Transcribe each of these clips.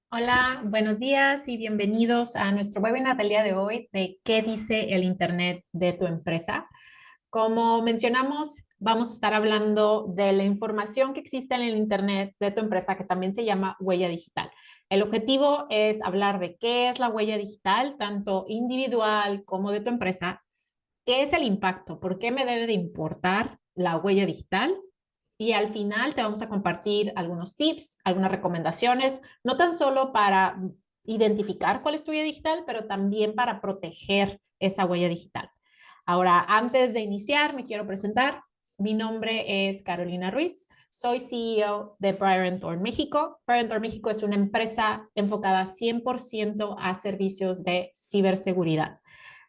Hola, buenos días y bienvenidos a nuestro webinar del día de hoy de ¿qué dice el Internet de tu empresa? Como mencionamos, vamos a estar hablando de la información que existe en el Internet de tu empresa, que también se llama huella digital. El objetivo es hablar de qué es la huella digital, tanto individual como de tu empresa, qué es el impacto, por qué me debe de importar la huella digital y al final te vamos a compartir algunos tips, algunas recomendaciones, no tan solo para identificar cuál es tu huella digital, pero también para proteger esa huella digital. Ahora, antes de iniciar, me quiero presentar. Mi nombre es Carolina Ruiz, soy CEO de Prior México. Prior México es una empresa enfocada 100% a servicios de ciberseguridad.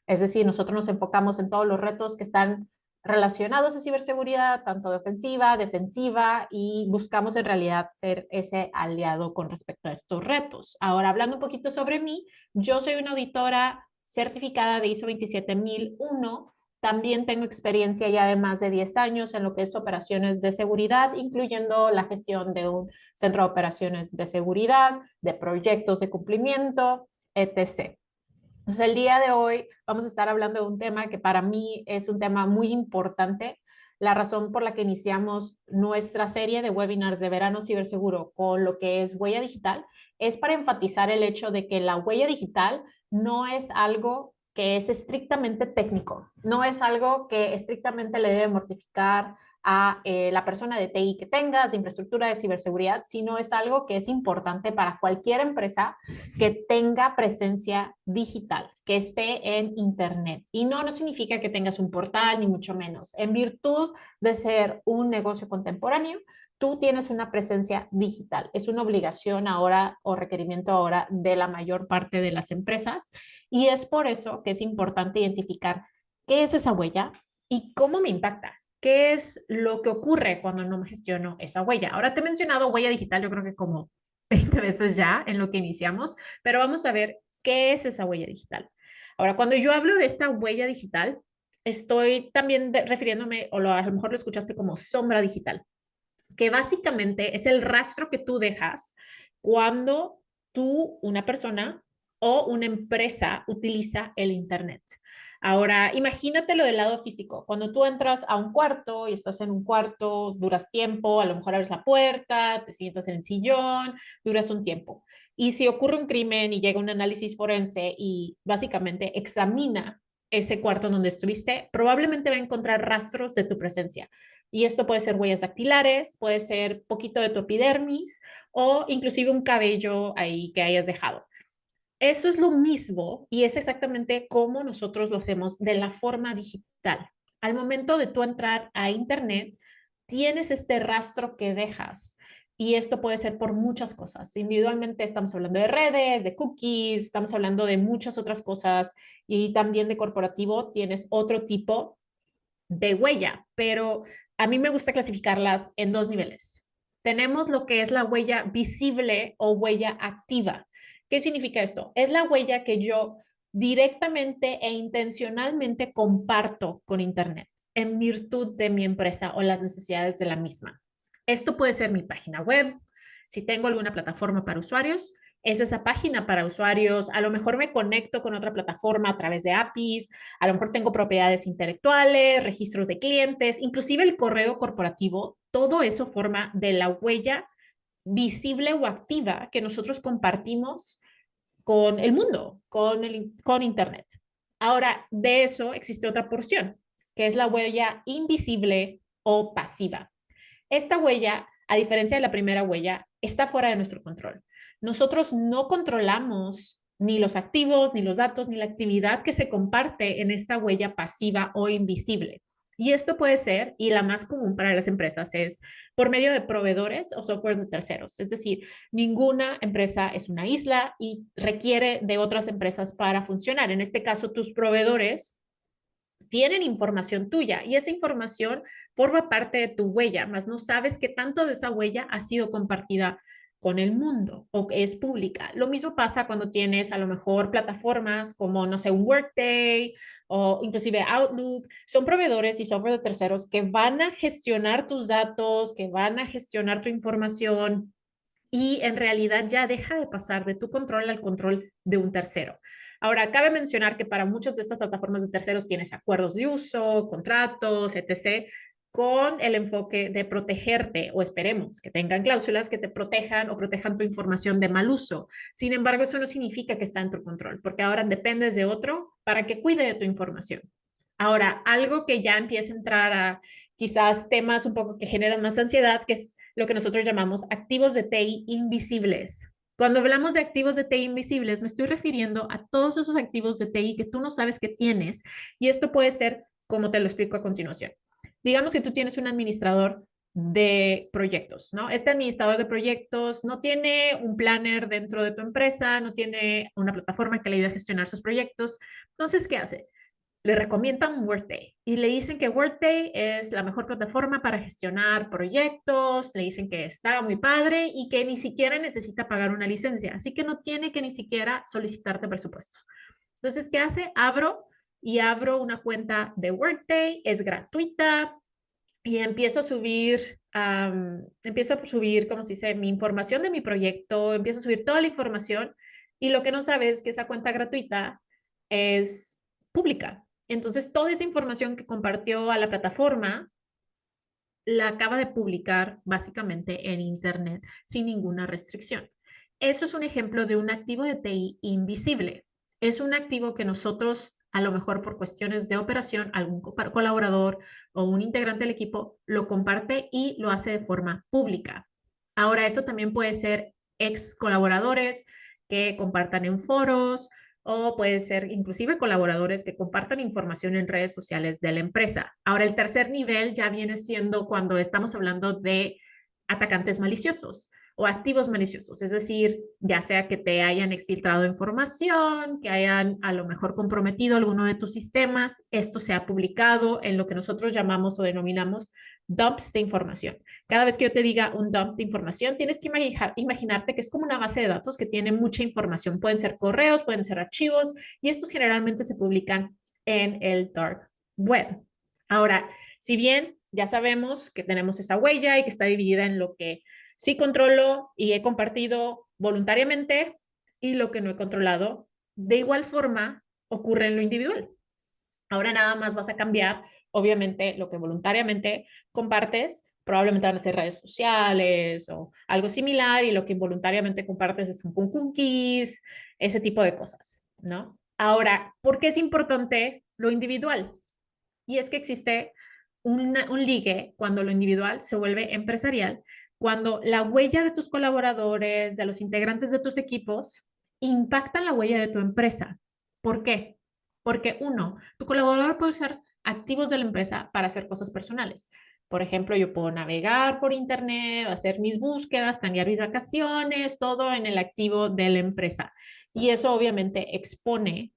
Es decir, nosotros nos enfocamos en todos los retos que están relacionados a ciberseguridad, tanto de ofensiva, defensiva, y buscamos en realidad ser ese aliado con respecto a estos retos. Ahora, hablando un poquito sobre mí, yo soy una auditora certificada de ISO 27001. También tengo experiencia ya de más de 10 años en lo que es operaciones de seguridad, incluyendo la gestión de un centro de operaciones de seguridad, de proyectos de cumplimiento, etc. Entonces, el día de hoy vamos a estar hablando de un tema que para mí es un tema muy importante. La razón por la que iniciamos nuestra serie de webinars de verano ciberseguro con lo que es huella digital es para enfatizar el hecho de que la huella digital no es algo que es estrictamente técnico, no es algo que estrictamente le debe mortificar a la persona de TI que tengas, de infraestructura de ciberseguridad, sino es algo que es importante para cualquier empresa que tenga presencia digital, que esté en Internet. Y no significa que tengas un portal, ni mucho menos. En virtud de ser un negocio contemporáneo, tú tienes una presencia digital. Es una obligación ahora o requerimiento ahora de la mayor parte de las empresas. Y es por eso que es importante identificar qué es esa huella y cómo me impacta. ¿Qué es lo que ocurre cuando no gestiono esa huella? Ahora te he mencionado huella digital, yo creo que como 20 veces ya en lo que iniciamos, pero vamos a ver qué es esa huella digital. Ahora, cuando yo hablo de esta huella digital, estoy también refiriéndome, a lo mejor lo escuchaste como sombra digital, que básicamente es el rastro que tú dejas cuando tú, una persona o una empresa utiliza el Internet. Ahora, imagínatelo del lado físico. Cuando tú entras a un cuarto y estás en un cuarto, duras tiempo, a lo mejor abres la puerta, te sientas en el sillón, duras un tiempo. Y si ocurre un crimen y llega un análisis forense y básicamente examina ese cuarto donde estuviste, probablemente va a encontrar rastros de tu presencia. Y esto puede ser huellas dactilares, puede ser poquito de tu epidermis o inclusive un cabello ahí que hayas dejado. Eso es lo mismo y es exactamente como nosotros lo hacemos de la forma digital. Al momento de tú entrar a Internet, tienes este rastro que dejas. Y esto puede ser por muchas cosas. Individualmente estamos hablando de redes, de cookies, estamos hablando de muchas otras cosas y también de corporativo tienes otro tipo de huella, pero a mí me gusta clasificarlas en dos niveles. Tenemos lo que es la huella visible o huella activa. ¿Qué significa esto? Es la huella que yo directamente e intencionalmente comparto con Internet en virtud de mi empresa o las necesidades de la misma. Esto puede ser mi página web, si tengo alguna plataforma para usuarios, es esa página para usuarios. A lo mejor me conecto con otra plataforma a través de APIs, a lo mejor tengo propiedades intelectuales, registros de clientes, inclusive el correo corporativo. Todo eso forma de la huella visible o activa que nosotros compartimos con el mundo, con Internet. Ahora, de eso existe otra porción, que es la huella invisible o pasiva. Esta huella, a diferencia de la primera huella, está fuera de nuestro control. Nosotros no controlamos ni los activos, ni los datos, ni la actividad que se comparte en esta huella pasiva o invisible. Y esto puede ser, y la más común para las empresas es por medio de proveedores o software de terceros. Es decir, ninguna empresa es una isla y requiere de otras empresas para funcionar. En este caso, tus proveedores tienen información tuya y esa información forma parte de tu huella, más no sabes qué tanto de esa huella ha sido compartida con el mundo o es pública. Lo mismo pasa cuando tienes a lo mejor plataformas como, no sé, un Workday o inclusive Outlook. Son proveedores y software de terceros que van a gestionar tus datos, que van a gestionar tu información y en realidad ya deja de pasar de tu control al control de un tercero. Ahora, cabe mencionar que para muchas de estas plataformas de terceros tienes acuerdos de uso, contratos, etc., con el enfoque de protegerte, o esperemos que tengan cláusulas que te protejan o protejan tu información de mal uso. Sin embargo, eso no significa que está en tu control, porque ahora dependes de otro para que cuide de tu información. Ahora, algo que ya empieza a entrar a quizás temas un poco que generan más ansiedad, que es lo que nosotros llamamos activos de TI invisibles. Cuando hablamos de activos de TI invisibles, me estoy refiriendo a todos esos activos de TI que tú no sabes que tienes. Y esto puede ser como te lo explico a continuación. Digamos que tú tienes un administrador de proyectos, ¿no? Este administrador de proyectos no tiene un planner dentro de tu empresa, no tiene una plataforma que le ayude a gestionar sus proyectos. Entonces, ¿qué hace? Le recomiendan Workday y le dicen que Workday es la mejor plataforma para gestionar proyectos, le dicen que está muy padre y que ni siquiera necesita pagar una licencia, así que no tiene que ni siquiera solicitarte presupuestos. Entonces, ¿qué hace? Abro una cuenta de Workday, es gratuita y empiezo a subir, como se dice, mi información de mi proyecto, empiezo a subir toda la información y lo que no sabes es que esa cuenta gratuita es pública. Entonces, toda esa información que compartió a la plataforma la acaba de publicar básicamente en Internet sin ninguna restricción. Eso es un ejemplo de un activo de TI invisible. Es un activo que nosotros, a lo mejor por cuestiones de operación, algún colaborador o un integrante del equipo lo comparte y lo hace de forma pública. Ahora, esto también puede ser ex colaboradores que compartan en foros o puede ser inclusive colaboradores que compartan información en redes sociales de la empresa. Ahora, el tercer nivel ya viene siendo cuando estamos hablando de atacantes maliciosos o activos maliciosos, es decir, ya sea que te hayan exfiltrado información, que hayan a lo mejor comprometido alguno de tus sistemas, esto se ha publicado en lo que nosotros llamamos o denominamos dumps de información. Cada vez que yo te diga un dump de información, tienes que imaginarte que es como una base de datos que tiene mucha información. Pueden ser correos, pueden ser archivos, y estos generalmente se publican en el dark web. Ahora, si bien ya sabemos que tenemos esa huella y que está dividida en lo que sí controlo y he compartido voluntariamente y lo que no he controlado, de igual forma ocurre en lo individual. Ahora nada más vas a cambiar, obviamente, lo que voluntariamente compartes, probablemente van a ser redes sociales o algo similar, y lo que involuntariamente compartes es con cookies, ese tipo de cosas, ¿no? Ahora, ¿por qué es importante lo individual? Y es que existe un ligue cuando lo individual se vuelve empresarial, cuando la huella de tus colaboradores, de los integrantes de tus equipos, impactan la huella de tu empresa. ¿Por qué? Porque uno, tu colaborador puede usar activos de la empresa para hacer cosas personales. Por ejemplo, yo puedo navegar por internet, hacer mis búsquedas, planear mis vacaciones, todo en el activo de la empresa. Y eso obviamente expone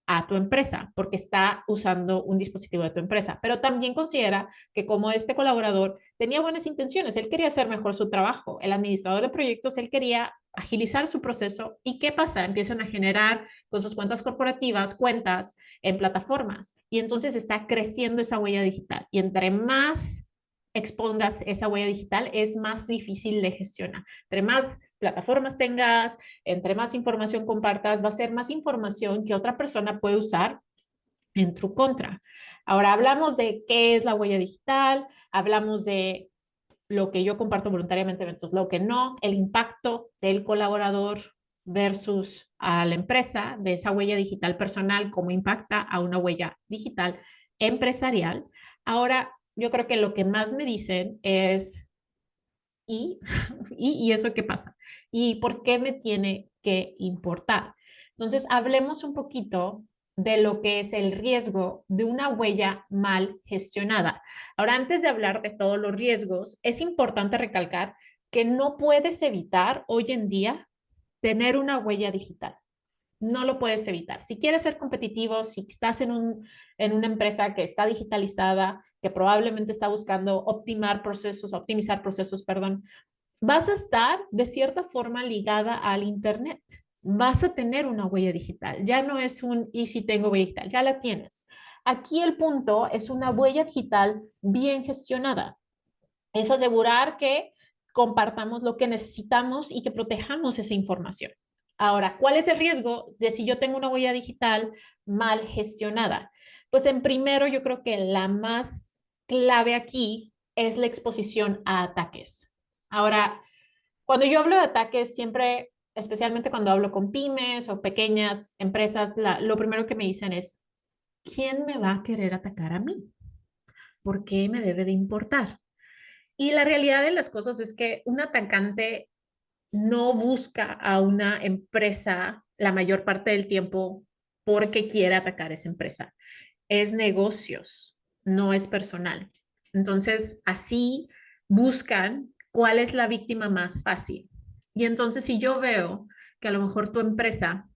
a tu empresa porque está usando un dispositivo de tu empresa, pero también considera que como este colaborador tenía buenas intenciones, él quería hacer mejor su trabajo, el administrador de proyectos, él quería agilizar su proceso. ¿Y qué pasa? Empiezan a generar con sus cuentas corporativas cuentas en plataformas y entonces está creciendo esa huella digital, y entre más expongas esa huella digital es más difícil de gestionar. Entre más plataformas tengas, entre más información compartas, va a ser más información que otra persona puede usar en tu contra. Ahora hablamos de qué es la huella digital, hablamos de lo que yo comparto voluntariamente versus lo que no, el impacto del colaborador versus a la empresa, de esa huella digital personal, cómo impacta a una huella digital empresarial. Ahora, yo creo que lo que más me dicen es, ¿y, y eso qué pasa? ¿Y por qué me tiene que importar? Entonces, hablemos un poquito de lo que es el riesgo de una huella mal gestionada. Ahora, antes de hablar de todos los riesgos, es importante recalcar que no puedes evitar hoy en día tener una huella digital. No lo puedes evitar. Si quieres ser competitivo, si estás en una empresa que está digitalizada, que probablemente está buscando optimizar procesos, perdón, vas a estar de cierta forma ligada al Internet. Vas a tener una huella digital. Ya no es un, y si tengo huella digital, ya la tienes. Aquí el punto es una huella digital bien gestionada. Es asegurar que compartamos lo que necesitamos y que protejamos esa información. Ahora, ¿cuál es el riesgo de si yo tengo una huella digital mal gestionada? Pues en primero, yo creo que la más clave aquí es la exposición a ataques. Ahora, cuando yo hablo de ataques, siempre, especialmente cuando hablo con pymes o pequeñas empresas, lo primero que me dicen es, ¿quién me va a querer atacar a mí? ¿Por qué me debe de importar? Y la realidad de las cosas es que un atacante no busca a una empresa la mayor parte del tiempo porque quiere atacar esa empresa. Es negocios, no es personal. Entonces, así buscan cuál es la víctima más fácil. Y entonces, si yo veo que a lo mejor tu empresa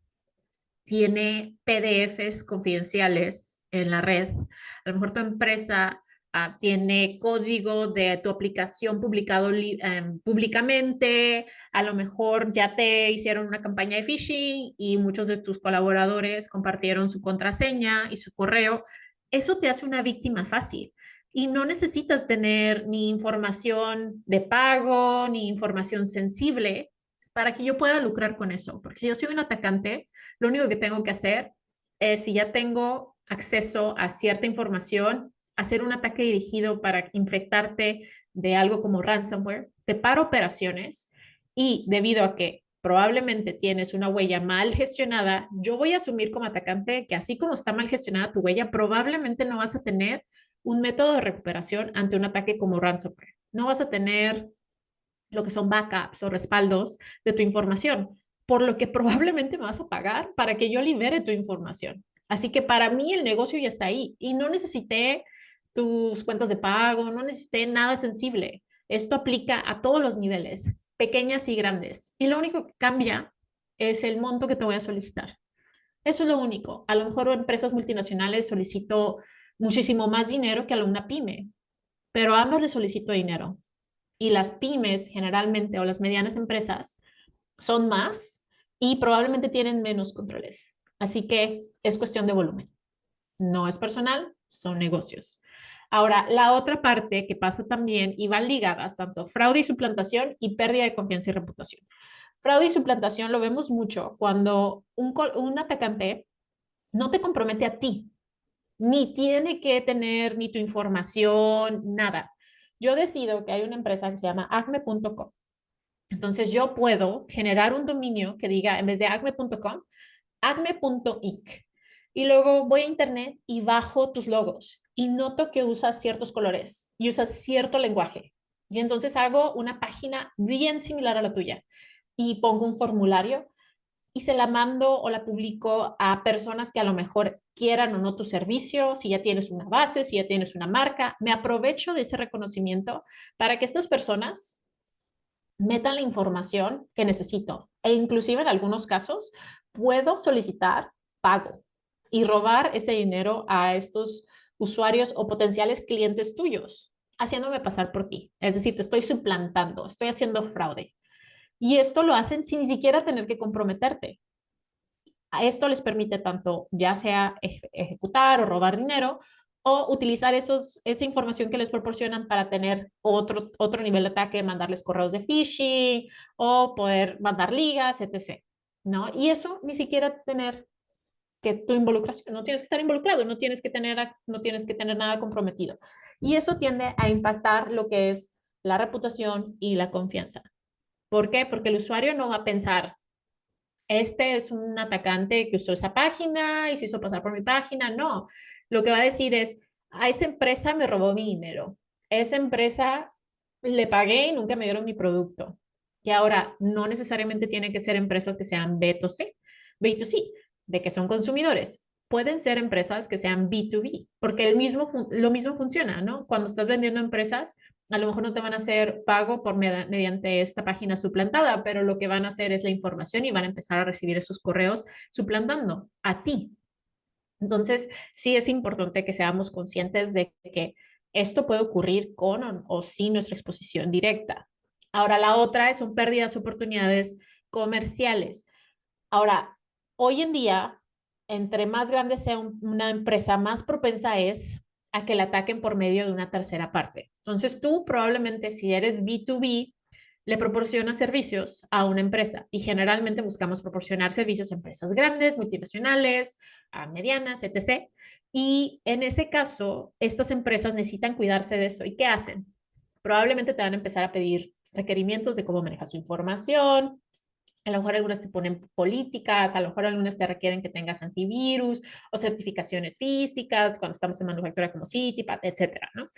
tiene PDFs confidenciales en la red. A lo mejor tu empresa tiene código de tu aplicación publicado públicamente. A lo mejor ya te hicieron una campaña de phishing y muchos de tus colaboradores compartieron su contraseña y su correo. Eso te hace una víctima fácil. Y no necesitas tener ni información de pago, ni información sensible para que yo pueda lucrar con eso. Porque si yo soy un atacante, lo único que tengo que hacer es, si ya tengo acceso a cierta información, hacer un ataque dirigido para infectarte de algo como ransomware, te paro operaciones y debido a que probablemente tienes una huella mal gestionada, yo voy a asumir como atacante que así como está mal gestionada tu huella, probablemente no vas a tener un método de recuperación ante un ataque como ransomware. No vas a tener lo que son backups o respaldos de tu información, por lo que probablemente me vas a pagar para que yo libere tu información. Así que para mí el negocio ya está ahí y no necesité tus cuentas de pago, no necesité nada sensible. Esto aplica a todos los niveles, pequeñas y grandes. Y lo único que cambia es el monto que te voy a solicitar. Eso es lo único. A lo mejor empresas multinacionales solicito muchísimo más dinero que a una pyme, pero a ambas les solicito dinero y las pymes generalmente o las medianas empresas son más y probablemente tienen menos controles. Así que es cuestión de volumen. No es personal, son negocios. Ahora, la otra parte que pasa también y van ligadas tanto fraude y suplantación y pérdida de confianza y reputación. Fraude y suplantación lo vemos mucho cuando un atacante no te compromete a ti, ni tiene que tener ni tu información, nada. Yo decido que hay una empresa que se llama acme.com. Entonces yo puedo generar un dominio que diga, en vez de acme.com, acme.inc. Y luego voy a internet y bajo tus logos y noto que usas ciertos colores y usas cierto lenguaje. Y entonces hago una página bien similar a la tuya y pongo un formulario y se la mando o la publico a personas que a lo mejor quieran o no tu servicio, si ya tienes una base, si ya tienes una marca. Me aprovecho de ese reconocimiento para que estas personas metan la información que necesito. E inclusive en algunos casos puedo solicitar pago y robar ese dinero a estos usuarios o potenciales clientes tuyos, haciéndome pasar por ti. Es decir, te estoy suplantando, estoy haciendo fraude. Y esto lo hacen sin ni siquiera tener que comprometerte. A esto les permite tanto ya sea ejecutar o robar dinero o utilizar esa información que les proporcionan para tener otro nivel de ataque, mandarles correos de phishing o poder mandar ligas, etc. ¿No? Y eso ni siquiera tener que tu involucración, no tienes que estar involucrado, no tienes que tener nada comprometido. Y eso tiende a impactar lo que es la reputación y la confianza. ¿Por qué? Porque el usuario no va a pensar, este es un atacante que usó esa página y se hizo pasar por mi página. No, lo que va a decir es, a esa empresa me robó mi dinero. Esa empresa le pagué y nunca me dieron mi producto. Y ahora, no necesariamente tienen que ser empresas que sean B2C, B2C, de que son consumidores. Pueden ser empresas que sean B2B, porque lo mismo funciona, ¿no? Cuando estás vendiendo empresas, a lo mejor no te van a hacer pago mediante esta página suplantada, pero lo que van a hacer es la información y van a empezar a recibir esos correos suplantando a ti. Entonces, sí es importante que seamos conscientes de que esto puede ocurrir con o sin nuestra exposición directa. Ahora, la otra son pérdidas de oportunidades comerciales. Ahora, hoy en día, entre más grande sea una empresa, más propensa es a que la ataquen por medio de una tercera parte. Entonces, tú probablemente si eres B2B, le proporciona servicios a una empresa y generalmente buscamos proporcionar servicios a empresas grandes, multinacionales, a medianas, etc. Y en ese caso, estas empresas necesitan cuidarse de eso. ¿Y qué hacen? Probablemente te van a empezar a pedir requerimientos de cómo manejas su información. A lo mejor algunas te ponen políticas, a lo mejor algunas te requieren que tengas antivirus o certificaciones físicas cuando estamos en manufactura como Citipat, etcétera, ¿no?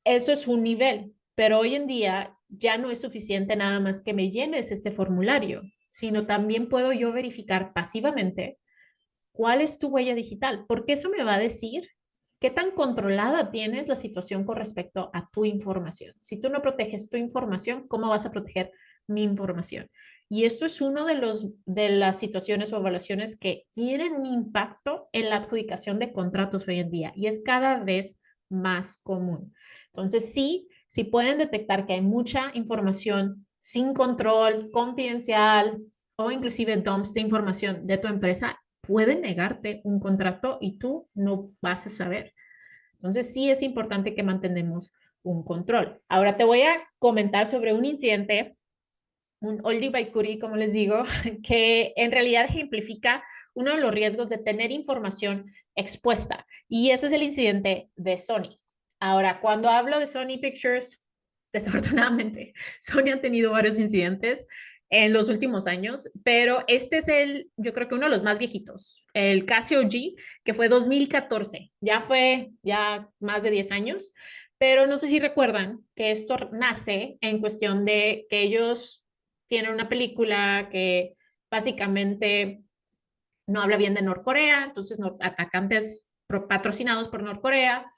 Eso es un nivel, pero hoy en día ya no es suficiente nada más que me llenes este formulario, sino también puedo yo verificar pasivamente cuál es tu huella digital, porque eso me va a decir qué tan controlada tienes la situación con respecto a tu información. Si tú no proteges tu información, ¿cómo vas a proteger mi información? Y esto es uno de las situaciones o evaluaciones que tienen un impacto en la adjudicación de contratos hoy en día y es cada vez más común. Entonces, sí, si pueden detectar que hay mucha información sin control, confidencial o inclusive dumps de información de tu empresa, pueden negarte un contrato y tú no vas a saber. Entonces, sí es importante que mantenemos un control. Ahora te voy a comentar sobre un incidente, un oldie by goodie, como les digo, que en realidad ejemplifica uno de los riesgos de tener información expuesta. Y ese es el incidente de Sony. Ahora, cuando hablo de Sony Pictures, desafortunadamente, Sony ha tenido varios incidentes en los últimos años, pero este es yo creo que uno de los más viejitos, el Casio G, que fue 2014, ya fue ya más de 10 años, pero no sé si recuerdan que esto nace en cuestión de que ellos tienen una película que básicamente no habla bien de Norcorea, entonces atacantes patrocinados por Norcorea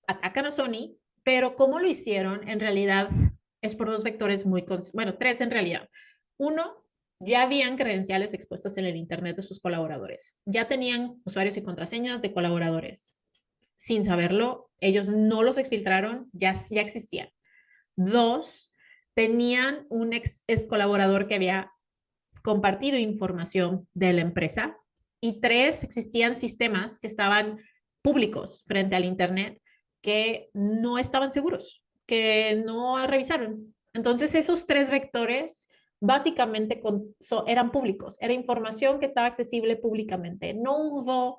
atacan a Sony, pero cómo lo hicieron en realidad es por dos vectores bueno, tres en realidad. Uno, ya habían credenciales expuestas en el Internet de sus colaboradores, ya tenían usuarios y contraseñas de colaboradores. Sin saberlo, ellos no los exfiltraron, ya existían. Dos, tenían un ex colaborador que había compartido información de la empresa. Y tres, existían sistemas que estaban públicos frente al Internet que no estaban seguros, que no revisaron. Entonces, esos tres vectores básicamente eran públicos, era información que estaba accesible públicamente. No hubo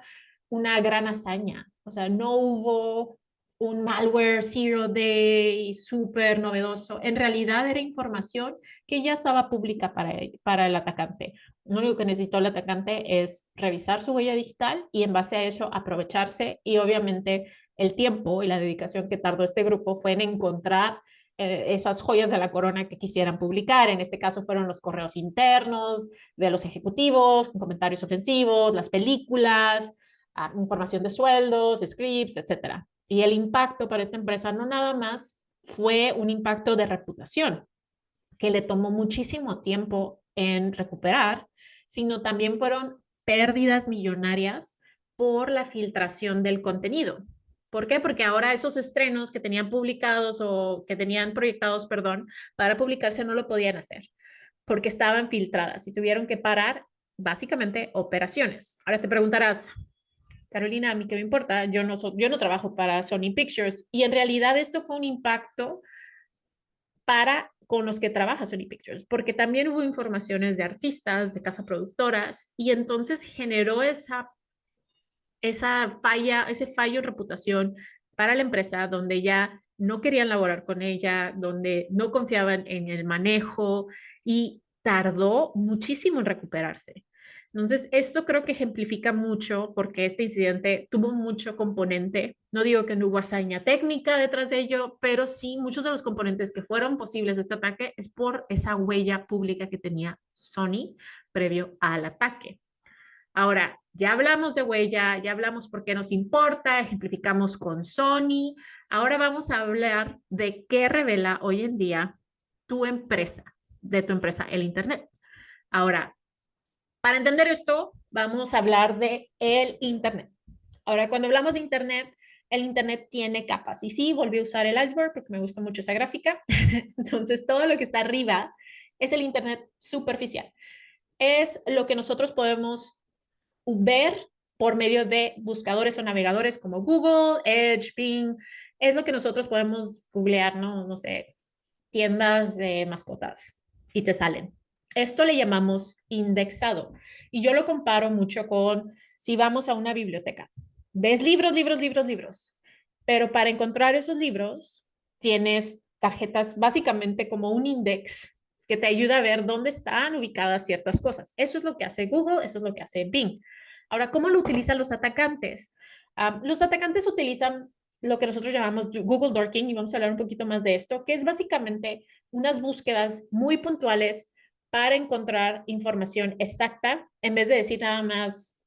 una gran hazaña, o sea, no hubo un malware zero day súper novedoso. En realidad era información que ya estaba pública para el atacante. Lo único que necesitó el atacante es revisar su huella digital y en base a eso aprovecharse y obviamente el tiempo y la dedicación que tardó este grupo fue en encontrar esas joyas de la corona que quisieran publicar. En este caso fueron los correos internos de los ejecutivos, con comentarios ofensivos, las películas, información de sueldos, scripts, etcétera. Y el impacto para esta empresa no nada más fue un impacto de reputación, que le tomó muchísimo tiempo en recuperar, sino también fueron pérdidas millonarias por la filtración del contenido. ¿Por qué? Porque ahora esos estrenos que tenían publicados o que tenían proyectados, perdón, para publicarse no lo podían hacer porque estaban filtradas y tuvieron que parar básicamente operaciones. Ahora te preguntarás, Carolina, a mí qué me importa, yo no trabajo para Sony Pictures y en realidad esto fue un impacto para con los que trabaja Sony Pictures, porque también hubo informaciones de artistas, de casa productoras, y entonces generó esa falla, ese fallo en reputación para la empresa, donde ya no querían laborar con ella, donde no confiaban en el manejo y tardó muchísimo en recuperarse. Entonces, esto creo que ejemplifica mucho porque este incidente tuvo mucho componente. No digo que no hubo hazaña técnica detrás de ello, pero sí muchos de los componentes que fueron posibles de este ataque es por esa huella pública que tenía Sony previo al ataque. Ahora, ya hablamos de huella, ya hablamos por qué nos importa, ejemplificamos con Sony. Ahora vamos a hablar de qué revela hoy en día tu empresa, de tu empresa, el Internet. Ahora, para entender esto, vamos a hablar de el Internet. Ahora, cuando hablamos de Internet, el Internet tiene capas. Y sí, volví a usar el iceberg porque me gusta mucho esa gráfica. Entonces, todo lo que está arriba es el Internet superficial. Es lo que nosotros podemos ver por medio de buscadores o navegadores como Google, Edge, Bing. Es lo que nosotros podemos googlear, ¿no? No sé, tiendas de mascotas y te salen. Esto le llamamos indexado. Y yo lo comparo mucho con si vamos a una biblioteca. Ves libros, libros, libros, libros. Pero para encontrar esos libros, tienes tarjetas básicamente como un index que te ayuda a ver dónde están ubicadas ciertas cosas. Eso es lo que hace Google, eso es lo que hace Bing. Ahora, ¿cómo lo utilizan los atacantes? Los atacantes utilizan lo que nosotros llamamos Google Dorking, y vamos a hablar un poquito más de esto, que es básicamente unas búsquedas muy puntuales para encontrar información exacta, en vez de decir nada más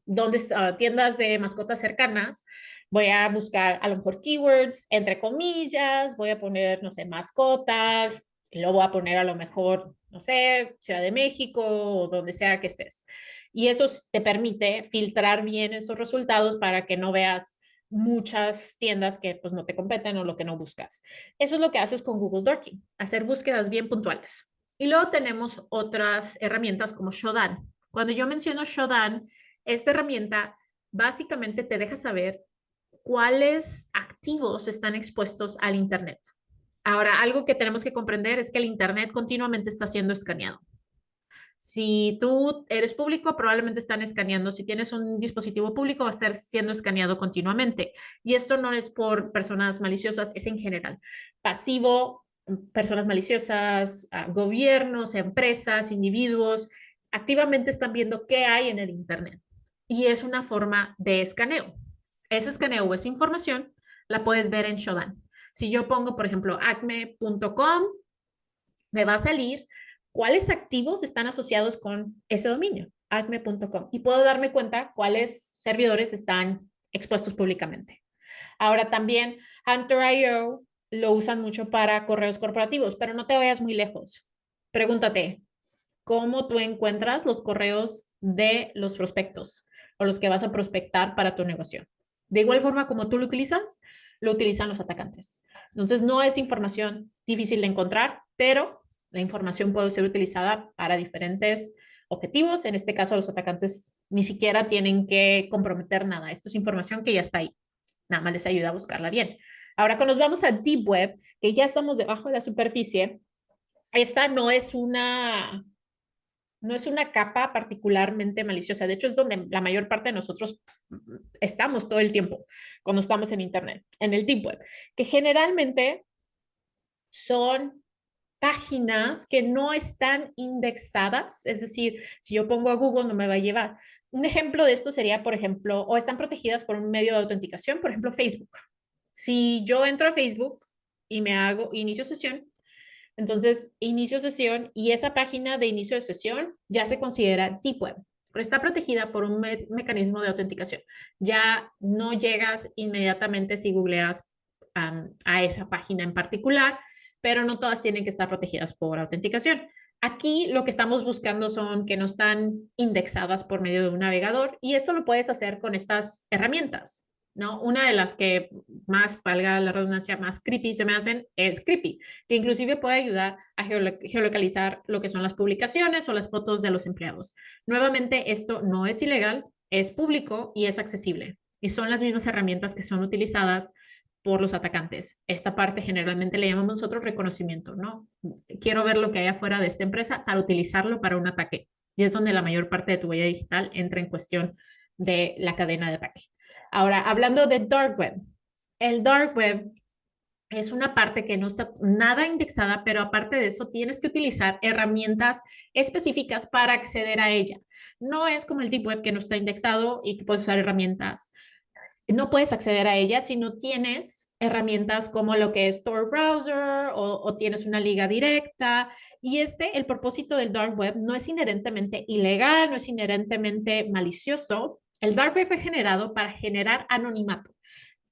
dónde tiendas de mascotas cercanas, voy a buscar a lo mejor keywords, entre comillas, voy a poner, no sé, mascotas, y luego voy a poner a lo mejor, no sé, Ciudad de México o donde sea que estés. Y eso te permite filtrar bien esos resultados para que no veas muchas tiendas que pues no te competen o lo que no buscas. Eso es lo que haces con Google Dorking, hacer búsquedas bien puntuales. Y luego tenemos otras herramientas como Shodan. Cuando yo menciono Shodan, esta herramienta básicamente te deja saber cuáles activos están expuestos al Internet. Ahora, algo que tenemos que comprender es que el Internet continuamente está siendo escaneado. Si tú eres público, probablemente están escaneando. Si tienes un dispositivo público, va a estar siendo escaneado continuamente. Y esto no es por personas maliciosas, es en general. Pasivo, personas maliciosas, gobiernos, empresas, individuos, activamente están viendo qué hay en el Internet. Y es una forma de escaneo. Ese escaneo o esa información la puedes ver en Shodan. Si yo pongo, por ejemplo, acme.com, me va a salir cuáles activos están asociados con ese dominio, acme.com, y puedo darme cuenta cuáles servidores están expuestos públicamente. Ahora también Hunter.io lo usan mucho para correos corporativos, pero no te vayas muy lejos. Pregúntate, ¿cómo tú encuentras los correos de los prospectos o los que vas a prospectar para tu negocio? De igual forma como tú lo utilizan los atacantes. Entonces, no es información difícil de encontrar, pero la información puede ser utilizada para diferentes objetivos. En este caso, los atacantes ni siquiera tienen que comprometer nada. Esto es información que ya está ahí. Nada más les ayuda a buscarla bien. Ahora, cuando nos vamos a Deep Web, que ya estamos debajo de la superficie, esta no es una capa particularmente maliciosa. De hecho, es donde la mayor parte de nosotros estamos todo el tiempo cuando estamos en Internet, en el Deep Web, que generalmente son páginas que no están indexadas, es decir, si yo pongo a Google no me va a llevar. Un ejemplo de esto sería, por ejemplo, o están protegidas por un medio de autenticación, por ejemplo, Facebook. Si yo entro a Facebook y me hago inicio sesión, entonces inicio sesión y esa página de inicio de sesión ya se considera Deep Web, pero está protegida por un mecanismo de autenticación. Ya no llegas inmediatamente si googleas a esa página en particular, pero no todas tienen que estar protegidas por autenticación. Aquí lo que estamos buscando son que no están indexadas por medio de un navegador y esto lo puedes hacer con estas herramientas, ¿no? Una de las que más, valga la redundancia, más creepy se me hacen es Creepy, que inclusive puede ayudar a geolocalizar lo que son las publicaciones o las fotos de los empleados. Nuevamente, esto no es ilegal, es público y es accesible. Y son las mismas herramientas que son utilizadas por los atacantes. Esta parte generalmente le llamamos nosotros reconocimiento, ¿no? Quiero ver lo que hay afuera de esta empresa para utilizarlo para un ataque. Y es donde la mayor parte de tu huella digital entra en cuestión de la cadena de ataque. Ahora, hablando de Dark Web. El Dark Web es una parte que no está nada indexada, pero aparte de eso tienes que utilizar herramientas específicas para acceder a ella. No es como el Deep Web que no está indexado y que puedes usar herramientas. No puedes acceder a ella si no tienes herramientas como lo que es Tor Browser o tienes una liga directa. Y el propósito del Dark Web no es inherentemente ilegal, no es inherentemente malicioso. El Dark Web fue generado para generar anonimato.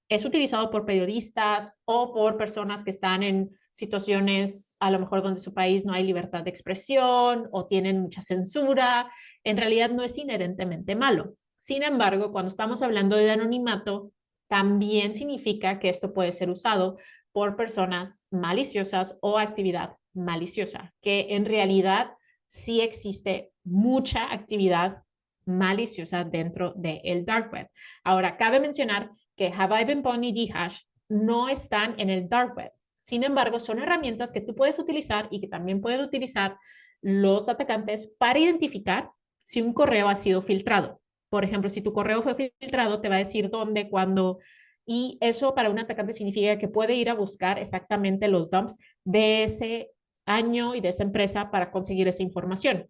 Es utilizado por periodistas o por personas que están en situaciones a lo mejor donde su país no hay libertad de expresión o tienen mucha censura. En realidad no es inherentemente malo. Sin embargo, cuando estamos hablando de anonimato, también significa que esto puede ser usado por personas maliciosas o actividad maliciosa, que en realidad sí existe mucha actividad maliciosa dentro del dark web. Ahora, cabe mencionar que HaveIBeen y Dhash no están en el dark web, Sin embargo, son herramientas que tú puedes utilizar y que también pueden utilizar los atacantes para identificar si un correo ha sido filtrado. Por ejemplo, si tu correo fue filtrado, te va a decir dónde, cuándo, y eso para un atacante significa que puede ir a buscar exactamente los dumps de ese año y de esa empresa para conseguir esa información.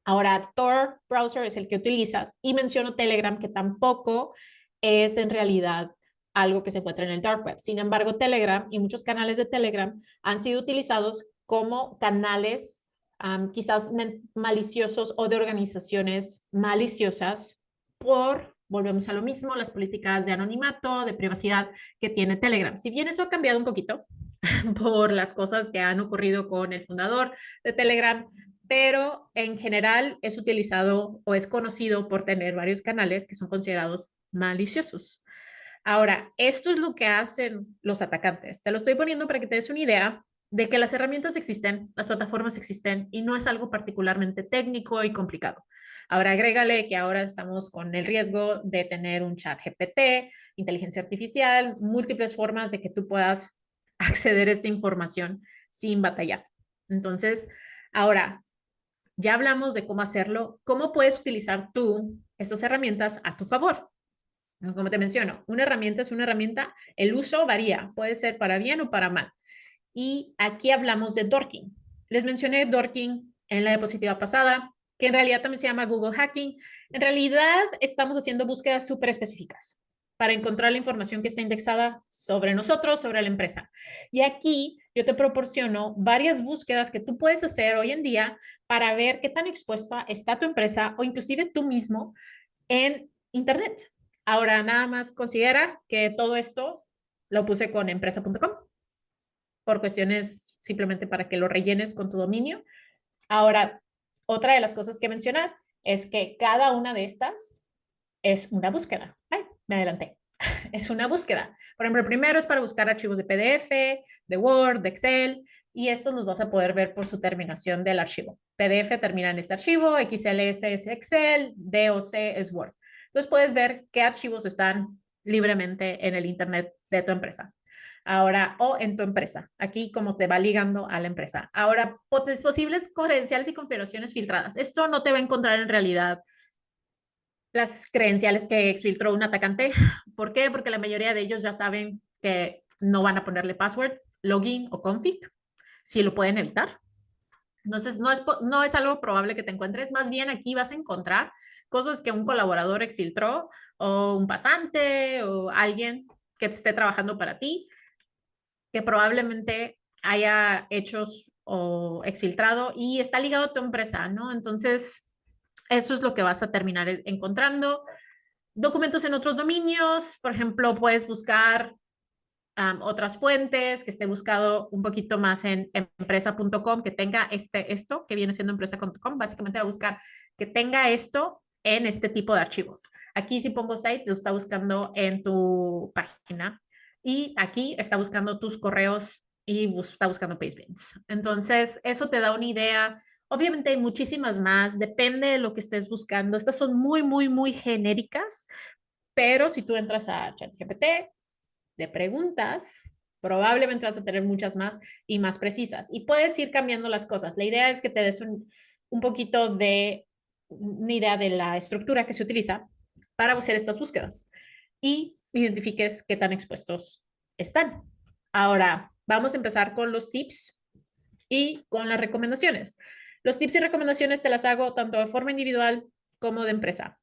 Ahora, Tor browser es el que utilizas y menciono Telegram, que tampoco es en realidad algo que se encuentra en el dark web. Sin embargo, Telegram y muchos canales de Telegram han sido utilizados como canales quizás maliciosos o de organizaciones maliciosas volvemos a lo mismo, las políticas de anonimato, de privacidad que tiene Telegram. Si bien eso ha cambiado un poquito por las cosas que han ocurrido con el fundador de Telegram, pero en general es utilizado o es conocido por tener varios canales que son considerados maliciosos. Ahora, esto es lo que hacen los atacantes. Te lo estoy poniendo para que te des una idea de que las herramientas existen, las plataformas existen y no es algo particularmente técnico y complicado. Ahora agrégale que ahora estamos con el riesgo de tener un chat GPT, inteligencia artificial, múltiples formas de que tú puedas acceder a esta información sin batallar. Entonces, ahora ya hablamos de cómo hacerlo, cómo puedes utilizar tú estas herramientas a tu favor. Como te menciono, una herramienta es una herramienta, el uso varía, puede ser para bien o para mal. Y aquí hablamos de dorking. Les mencioné dorking en la diapositiva pasada, que en realidad también se llama Google Hacking. En realidad estamos haciendo búsquedas súper específicas para encontrar la información que está indexada sobre nosotros, sobre la empresa. Y aquí yo te proporciono varias búsquedas que tú puedes hacer hoy en día para ver qué tan expuesta está tu empresa o inclusive tú mismo en Internet. Ahora, nada más considera que todo esto lo puse con empresa.com por cuestiones simplemente para que lo rellenes con tu dominio. Ahora, otra de las cosas que mencionar es que cada una de estas es una búsqueda. Ay, me adelanté. Es una búsqueda. Por ejemplo, el primero es para buscar archivos de PDF, de Word, de Excel, y estos los vas a poder ver por su terminación del archivo. PDF termina en este archivo, XLS es Excel, DOC es Word. Entonces puedes ver qué archivos están libremente en el Internet de tu empresa. Ahora, o en tu empresa. Aquí como te va ligando a la empresa. Ahora, posibles credenciales y configuraciones filtradas. Esto no te va a encontrar en realidad las credenciales que exfiltró un atacante. ¿Por qué? Porque la mayoría de ellos ya saben que no van a ponerle password, login o config, si lo pueden evitar. Entonces, no es algo probable que te encuentres, más bien aquí vas a encontrar cosas que un colaborador exfiltró o un pasante o alguien que te esté trabajando para ti, que probablemente haya hechos o exfiltrado y está ligado a tu empresa, ¿no? Entonces, eso es lo que vas a terminar encontrando. Documentos en otros dominios, por ejemplo, puedes buscar otras fuentes, que esté buscado un poquito más en empresa.com, que tenga esto que viene siendo empresa.com, básicamente va a buscar que tenga esto en este tipo de archivos. Aquí si pongo site, lo está buscando en tu página y aquí está buscando tus correos y está buscando Pastebins. Entonces, eso te da una idea. Obviamente hay muchísimas más, depende de lo que estés buscando. Estas son muy, muy, muy genéricas, pero si tú entras a ChatGPT, de preguntas, probablemente vas a tener muchas más y más precisas. Y puedes ir cambiando las cosas. La idea es que te des un poquito de una idea de la estructura que se utiliza para hacer estas búsquedas y identifiques qué tan expuestos están. Ahora, vamos a empezar con los tips y con las recomendaciones. Los tips y recomendaciones te las hago tanto de forma individual como de empresa.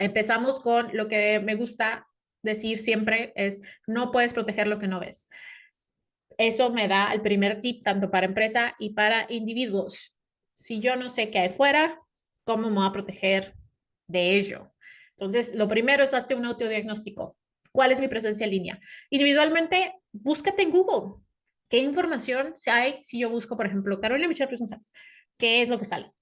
Empezamos con lo que me gusta decir siempre es, no puedes proteger lo que no ves. Eso me da el primer tip tanto para empresa y para individuos. Si yo no sé qué hay fuera, ¿cómo me voy a proteger de ello? Entonces, lo primero es hazte un autodiagnóstico. ¿Cuál es mi presencia en línea? Individualmente, búscate en Google. ¿Qué información hay si yo busco, por ejemplo, Carolina Michelle Presence? ¿Qué es lo que sale?